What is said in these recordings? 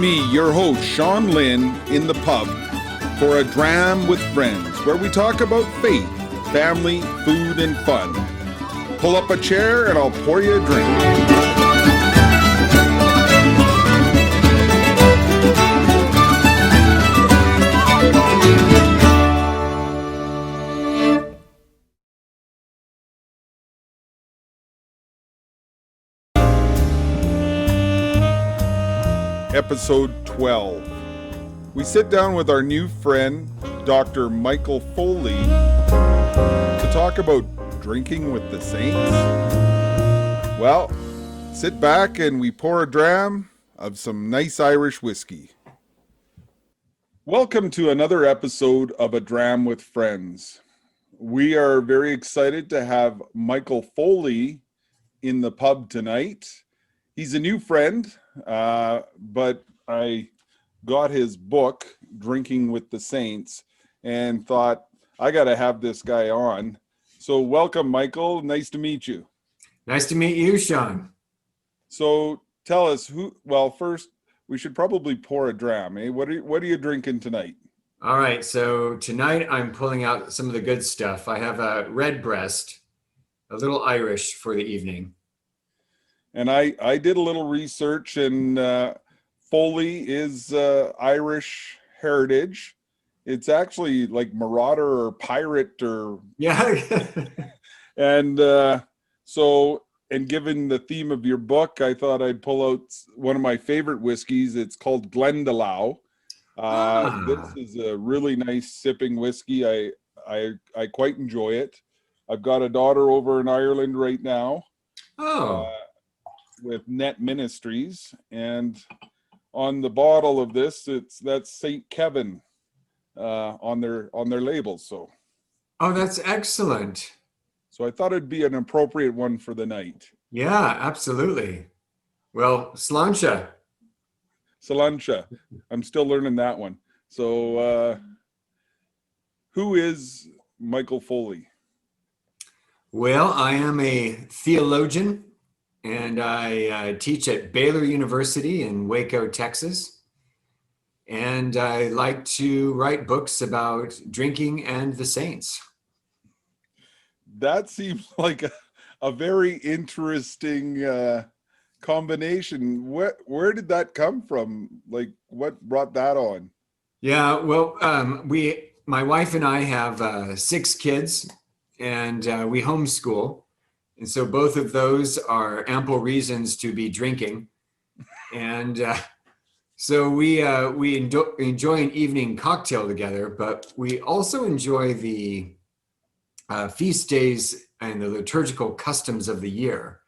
me, your host, Sean Lynn, in the pub for a Dram with friends, where we talk about faith, family, food, and fun. Pull up a chair and I'll pour you a drink. Episode 12. We sit down with our new friend, Dr. Michael Foley, to talk about drinking with the saints. Well, sit back and we pour a dram of some nice Irish whiskey. Welcome to another episode of A Dram with Friends. We are very excited to have Michael Foley in the pub tonight. He's a new friend, but I got his book, Drinking with the Saints, and thought, I got to have this guy on. So welcome, Michael. Nice to meet you. Nice to meet you, Sean. So tell us first, we should probably pour a dram, eh? What are you drinking tonight? All right, so tonight I'm pulling out some of the good stuff. I have a Redbreast, a little Irish for the evening. And I did a little research, and Foley is Irish heritage. It's actually like marauder or pirate or... Yeah. And and given the theme of your book, I thought I'd pull out one of my favorite whiskeys. It's called Glendalough. This is a really nice sipping whiskey. I quite enjoy it. I've got a daughter over in Ireland right now. With Net Ministries, and on the bottle of this, that's St. Kevin on their labels. So, that's excellent. So I thought it'd be an appropriate one for the night. Yeah, absolutely. Well, Sláinte. I'm still learning that one. So, who is Michael Foley? Well, I am a theologian, and I teach at Baylor University in Waco, Texas. And I like to write books about drinking and the saints. That seems like a very interesting combination. Where did that come from? Like, what brought that on? Yeah, well, my wife and I have 6 kids, and we homeschool. And so both of those are ample reasons to be drinking. And so we enjoy an evening cocktail together, but we also enjoy the feast days and the liturgical customs of the year,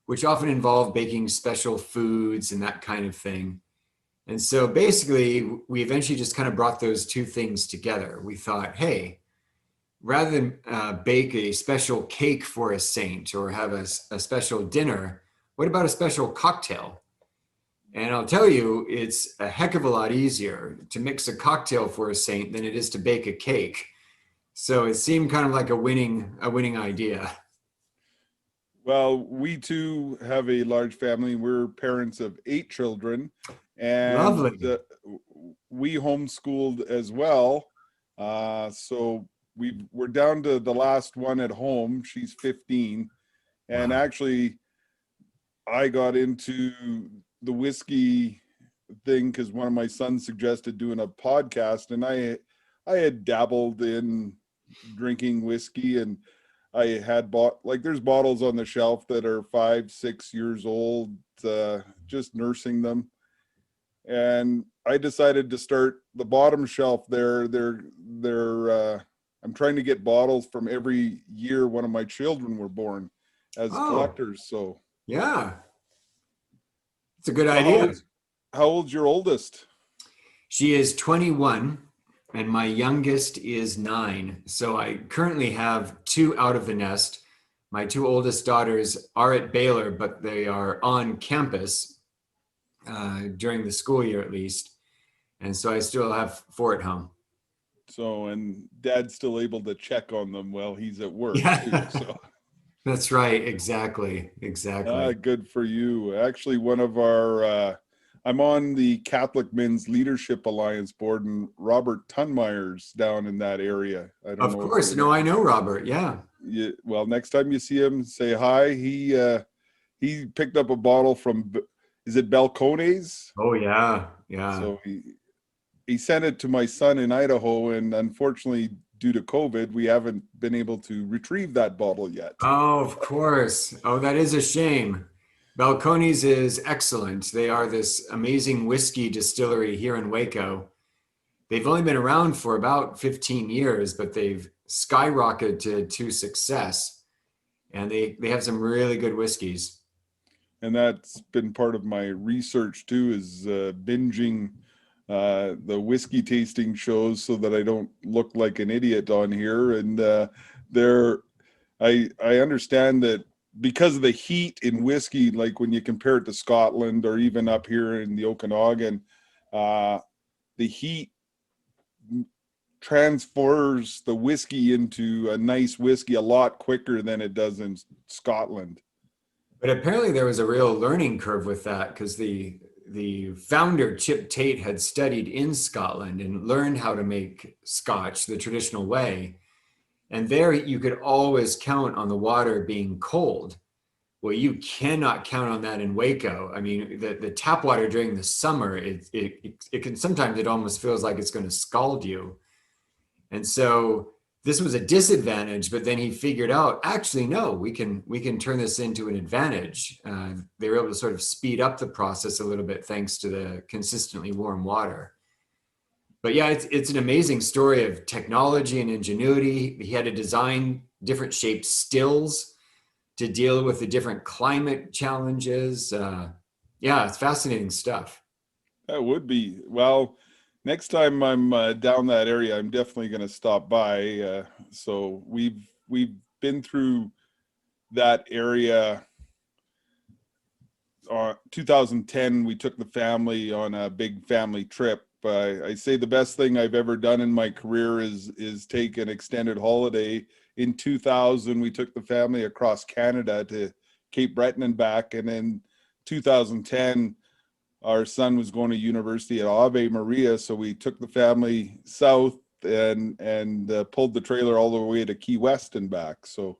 which often involve baking special foods and that kind of thing. And so basically, we eventually just kind of brought those two things together. We thought, hey, rather than bake a special cake for a saint or have a special dinner, what about a special cocktail? And I'll tell you, it's a heck of a lot easier to mix a cocktail for a saint than it is to bake a cake. So it seemed kind of like a winning idea. Well, we too have a large family. We're parents of 8 children, and lovely. We homeschooled as well. So we're down to the last one at home. She's 15. And Wow. Actually, I got into the whiskey thing because one of my sons suggested doing a podcast, and I had dabbled in drinking whiskey, and I had there's bottles on the shelf that are 5-6 years old, just nursing them. And I decided to start the bottom shelf there. I'm trying to get bottles from every year one of my children were born as collectors. So yeah, it's a good idea. How old's your oldest? She is 21 and my youngest is 9. So I currently have 2 out of the nest. My 2 oldest daughters are at Baylor, but they are on campus during the school year at least. And so I still have 4 at home. So, and Dad's still able to check on them while he's at work. Yeah. Too, so. That's right. Exactly. Good for you. Actually, one of our I'm on the Catholic Men's Leadership Alliance board, and Robert Tunmeyer's down in that area. I don't Of know. course. No, I know Robert. Yeah. Well, next time you see him, say hi. He picked up a bottle from, is it Balcones? Oh, yeah. Yeah. So he sent it to my son in Idaho, and unfortunately, due to COVID, we haven't been able to retrieve that bottle yet. Oh, of course. Oh, that is a shame. Balcones is excellent. They are this amazing whiskey distillery here in Waco. They've only been around for about 15 years, but they've skyrocketed to success. And they have some really good whiskeys. And that's been part of my research too, is binging the whiskey tasting shows so that I don't look like an idiot on here. And I understand that because of the heat in whiskey, like when you compare it to Scotland or even up here in the Okanagan, the heat transfers the whiskey into a nice whiskey a lot quicker than it does in Scotland. But apparently there was a real learning curve with that, because the founder, Chip Tate, had studied in Scotland and learned how to make Scotch the traditional way. And there you could always count on the water being cold. Well, you cannot count on that in Waco. I mean, the tap water during the summer, it can sometimes, it almost feels like it's going to scald you. And so this was a disadvantage, but then he figured out, actually, no, we can turn this into an advantage. They were able to sort of speed up the process a little bit thanks to the consistently warm water. But yeah, it's an amazing story of technology and ingenuity. He had to design different shaped stills to deal with the different climate challenges. Yeah, it's fascinating stuff. That would be. Well, next time I'm down that area, I'm definitely going to stop by. So we've been through that area. 2010, we took the family on a big family trip. I say the best thing I've ever done in my career is take an extended holiday. In 2000, we took the family across Canada to Cape Breton and back, and in 2010, our son was going to university at Ave Maria, so we took the family south and pulled the trailer all the way to Key West and back. So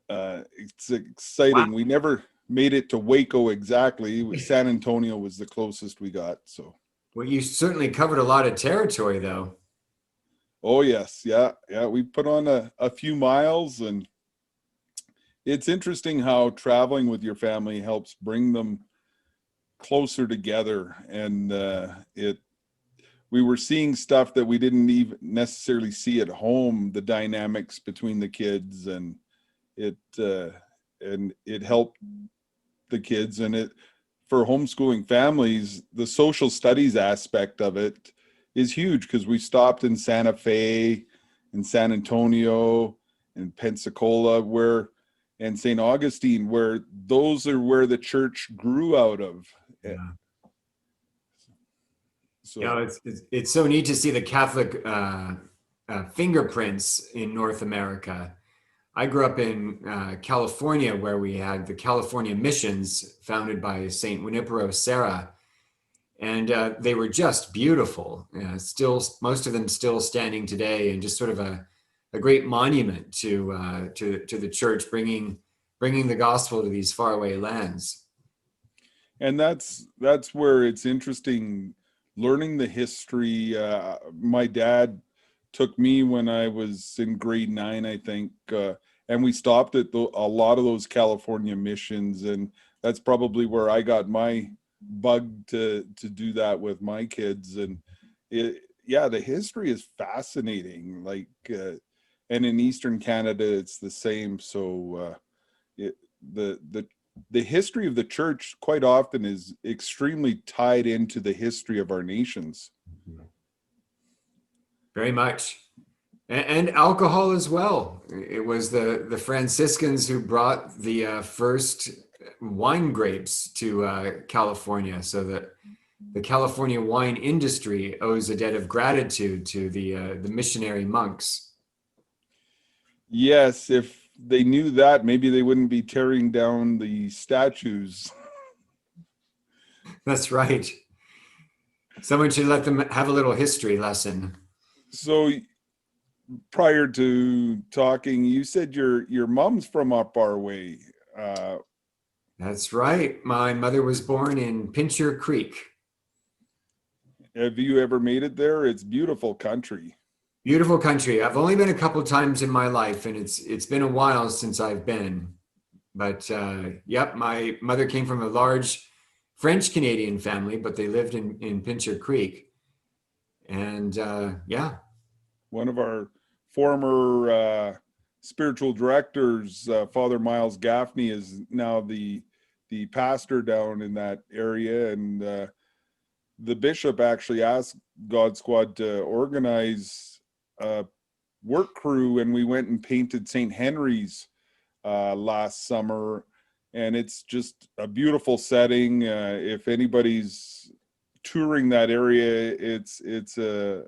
it's exciting. Wow. We never made it to Waco exactly. San Antonio was the closest we got. So. Well, you certainly covered a lot of territory, though. Oh yes, yeah. We put on a few miles, and it's interesting how traveling with your family helps bring them closer together. And we were seeing stuff that we didn't even necessarily see at home, the dynamics between the kids, and it helped the kids. And it, for homeschooling families, the social studies aspect of it is huge, because we stopped in Santa Fe, in San Antonio, in Pensacola, and St. Augustine, where those are where the church grew out of. Yeah. So, You know, it's so neat to see the Catholic fingerprints in North America. I grew up in California, where we had the California missions founded by Saint Junipero Serra, and they were just beautiful. Still, most of them still standing today, and just sort of a great monument to the church, bringing the gospel to these faraway lands. and that's where it's interesting learning the history. My dad took me when I was in grade 9, I think, and we stopped at a lot of those California missions, and that's probably where I got my bug to do that with my kids. And the history is fascinating. Like, and in Eastern Canada, it's the same. So the history of the church quite often is extremely tied into the history of our nations. Very much. And alcohol as well. It was the Franciscans who brought the first wine grapes to California, so that the California wine industry owes a debt of gratitude to the missionary monks. Yes, if they knew that, maybe they wouldn't be tearing down the statues. That's right. Someone should let them have a little history lesson. So prior to talking, you said your mom's from up our way. Uh, That's right. My mother was born in Pincher Creek. have you ever made it there? It's beautiful country. Beautiful country. I've only been a couple times in my life, and it's been a while since I've been. But yep, my mother came from a large French Canadian family, but they lived in Pincher Creek. And yeah, One of our former spiritual directors, Father Miles Gaffney, is now the pastor down in that area, and the bishop actually asked God Squad to organize a work crew, and we went and painted St. Henry's last summer, and it's just a beautiful setting. If anybody's touring that area, it's a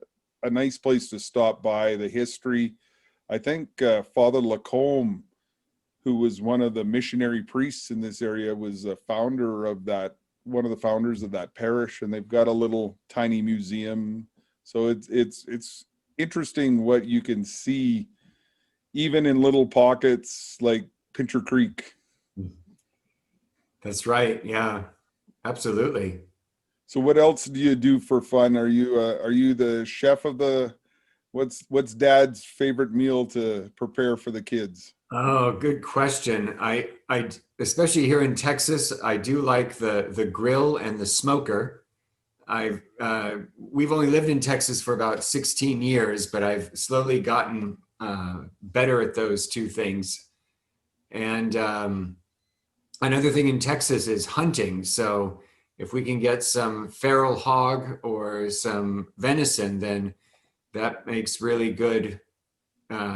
nice place to stop by. The history, I think Father Lacombe, who was one of the missionary priests in this area, was a founder of that, one of the founders of that parish, and they've got a little tiny museum. So it's interesting what you can see even in little pockets like Pincher Creek. that's right. Yeah, absolutely. So what else do you do for fun? Are you the chef of the, what's dad's favorite meal to prepare for the kids? Oh, good question. I especially here in Texas, I do like the grill and the smoker. We've only lived in Texas for about 16 years, but I've slowly gotten better at those two things. And another thing in Texas is hunting. So if we can get some feral hog or some venison, then that makes really good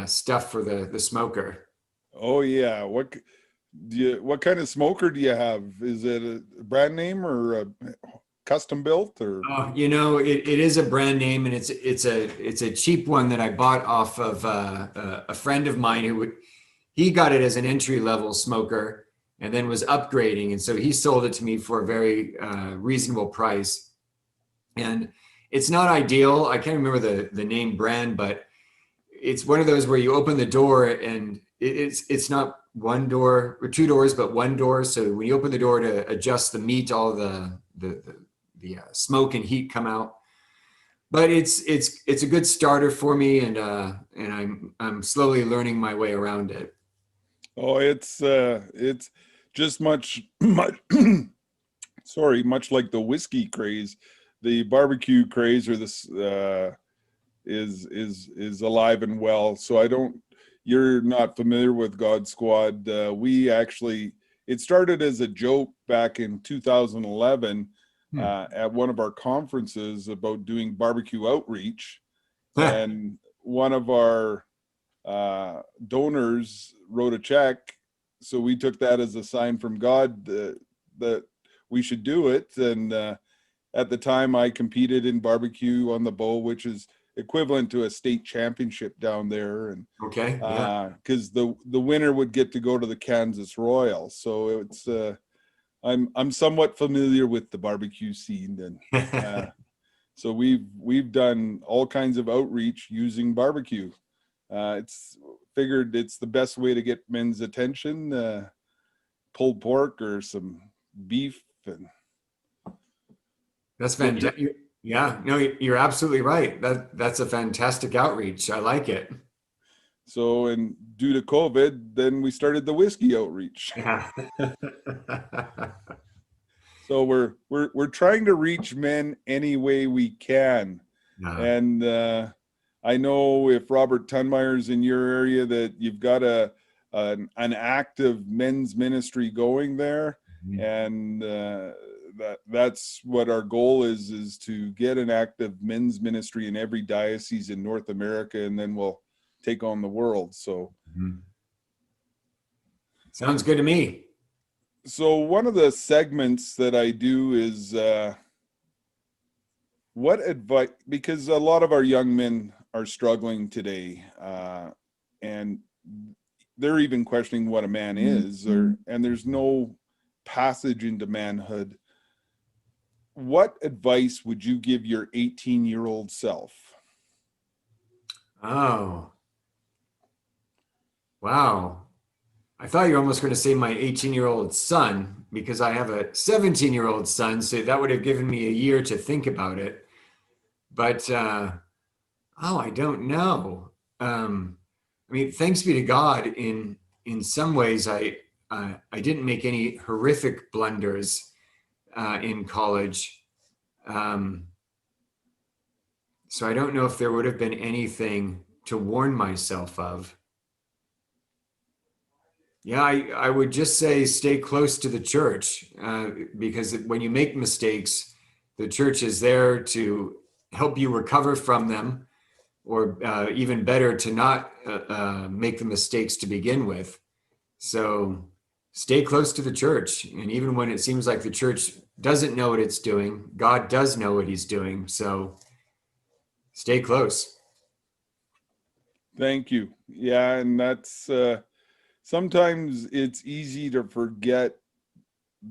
stuff for the smoker. Oh yeah, what kind of smoker do you have? Is it a brand name or a custom built or? It is a brand name, and it's a cheap one that I bought off of a friend of mine he got it as an entry level smoker and then was upgrading, and so he sold it to me for a very reasonable price. And it's not ideal. I can't remember the name brand, but it's one of those where you open the door and it's not one door or two doors, but one door. So when you open the door to adjust the meat, all the smoke and heat come out. But it's a good starter for me, and I'm slowly learning my way around it. Oh, it's just much sorry, much like the whiskey craze, the barbecue craze, or this is alive and well. So I don't, you're not familiar with God Squad. We actually, it started as a joke back in 2011 at one of our conferences about doing barbecue outreach. And one of our donors wrote a check. So we took that as a sign from God that we should do it. And at the time I competed in barbecue on the bow, which is equivalent to a state championship down there. And Okay. Yeah. because the winner would get to go to the Kansas Royal. So it's I'm somewhat familiar with the barbecue scene, and so we've done all kinds of outreach using barbecue. It's figured it's the best way to get men's attention. Pulled pork or some beef, and That's so fantastic. Yeah, no, you're absolutely right. That's a fantastic outreach. I like it. so and due to COVID, then we started the whiskey outreach. Yeah. So we're trying to reach men any way we can. Yeah. And I know if Robert Tunmeyer's in your area that you've got an active men's ministry going there, and that's what our goal is to get an active men's ministry in every diocese in North America, and then we'll take on the world. So Sounds good to me. so one of the segments that I do is what advice, because a lot of our young men are struggling today, and they're even questioning what a man is, and there's no passage into manhood. what advice would you give your 18-year-old self? Oh, wow. I thought you were almost going to say my 18-year-old son, because I have a 17-year-old son, so that would have given me a year to think about it. But I don't know. I mean, thanks be to God. In some ways, I didn't make any horrific blunders in college. So I don't know if there would have been anything to warn myself of. Yeah, I would just say stay close to the church, because when you make mistakes, the church is there to help you recover from them, or even better, to not make the mistakes to begin with. So stay close to the church. And even when it seems like the church doesn't know what it's doing, God does know what he's doing. So stay close. Thank you. Yeah, and that's sometimes it's easy to forget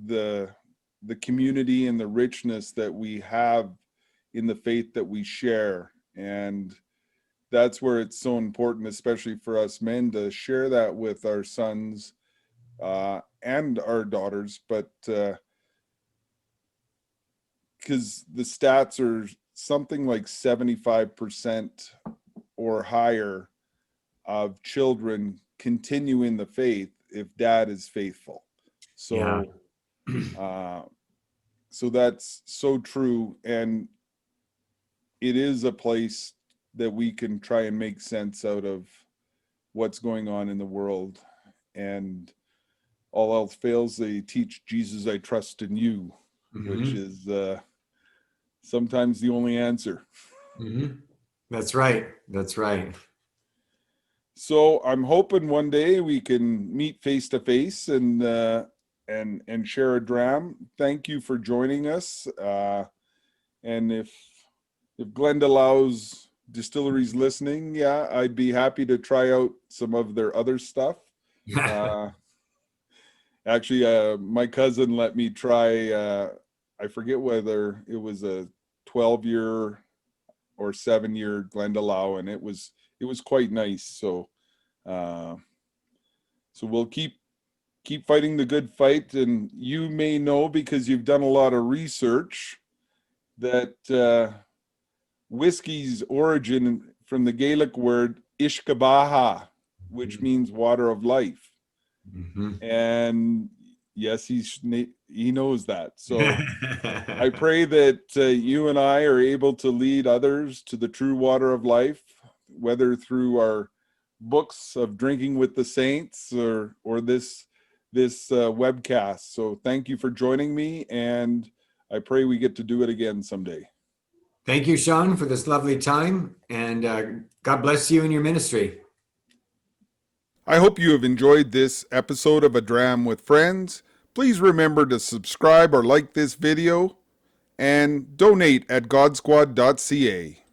the community and the richness that we have in the faith that we share. And that's where it's so important, especially for us men, to share that with our sons and our daughters. But because the stats are something like 75% or higher of children continue in the faith if dad is faithful. So so that's so true, and it is a place that we can try and make sense out of what's going on in the world. And all else fails, they teach Jesus, I trust in you, which is sometimes the only answer. That's right. That's right. So I'm hoping one day we can meet face to face and share a dram. Thank you for joining us. And if Glendalough's distillery's listening, yeah, I'd be happy to try out some of their other stuff. Actually, my cousin let me try, I forget whether it was a 12-year or 7-year Glendalough, and it was quite nice. So so we'll keep fighting the good fight. And you may know, because you've done a lot of research, that whiskey's origin from the Gaelic word Ishkabaha, which means water of life. And yes, he knows that. So I pray that you and I are able to lead others to the true water of life, whether through our books of Drinking with the Saints or this webcast. So thank you for joining me, and I pray we get to do it again someday. Thank you, Sean, for this lovely time, and God bless you in your ministry. I hope you have enjoyed this episode of A Dram with Friends. Please remember to subscribe or like this video, and donate at godsquad.ca.